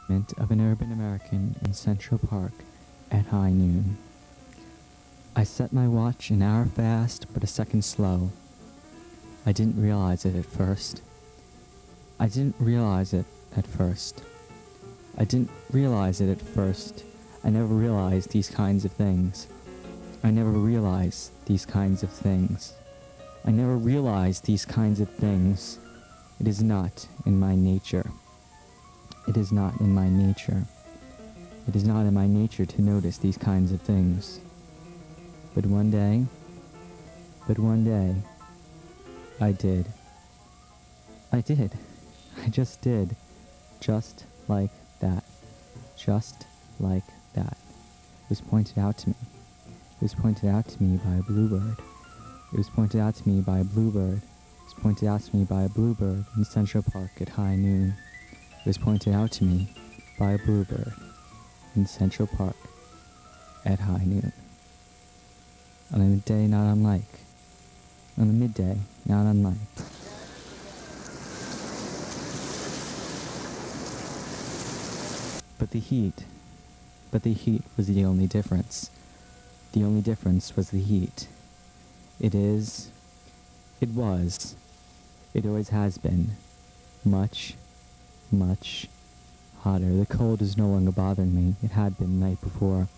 Of an urban American in Central Park at high noon. I set my watch an hour fast, but a second slow. I didn't realize it at first. I didn't realize it at first. I didn't realize it at first. I never realized these kinds of things. I never realized these kinds of things. I never realized these kinds of things. It is not in my nature. It is not in my nature. It is not in my nature to notice these kinds of things. But one day, I did. I did. I just did. Just like that. Just like that. It was pointed out to me. It was pointed out to me by a bluebird. It was pointed out to me by a bluebird. It was pointed out to me by a bluebird in Central Park at high noon. It was pointed out to me by a bluebird in Central Park at high noon. On a midday not unlike. On a midday not unlike. But the heat was the only difference. The only difference was the heat. It always has been much hotter. The cold is no longer bothering me. It had been the night before.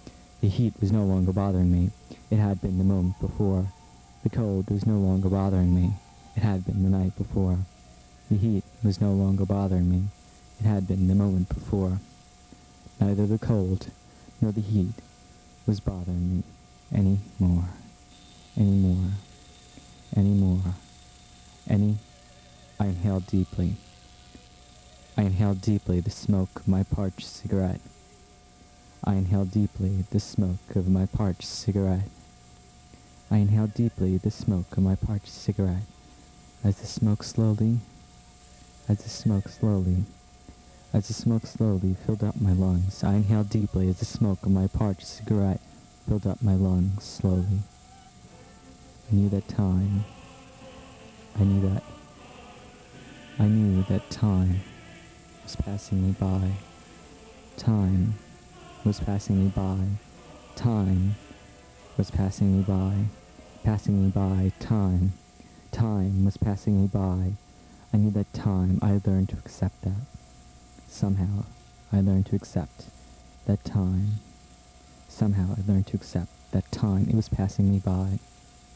The heat was no longer bothering me. It had been the moment before. The cold was no longer bothering me. It had been the night before. The heat was no longer bothering me. It had been the moment before. Neither the cold nor the heat was bothering me anymore. I inhaled deeply. I inhaled deeply the smoke of my parched cigarette. I inhaled deeply the smoke of my parched cigarette. I inhaled deeply the smoke of my parched cigarette. As the smoke slowly filled up my lungs. I inhaled deeply as the smoke of my parched cigarette filled up my lungs slowly. I knew that time was passing me by. Time was passing me by. Time was passing me by. Passing me by. Time was passing me by. I knew that time. I learned to accept that. Somehow I learned to accept that time. Somehow I learned to accept that time. It was passing me by.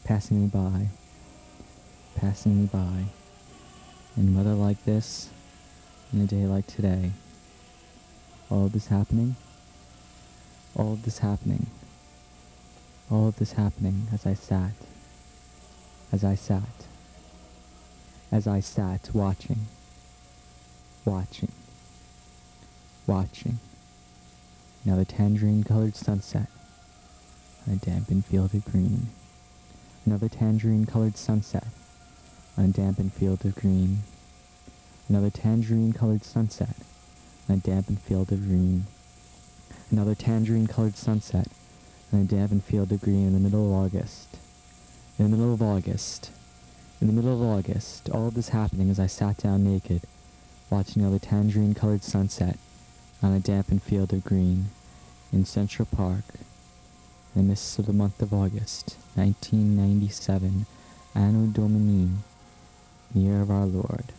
Passing me by. Passing me by. In weather like this, in a day like today, all of this happening as I sat watching. Another tangerine-colored sunset on a dampened field of green. Another tangerine-colored sunset on a dampened field of green. Another tangerine-colored sunset on a dampened field of green. Another tangerine-colored sunset on a dampened field of green in the middle of August. In the middle of August, all of this happening as I sat down naked, watching another tangerine-colored sunset on a dampened field of green in Central Park in the midst of the month of August, 1997, Anno Domini, the year of our Lord.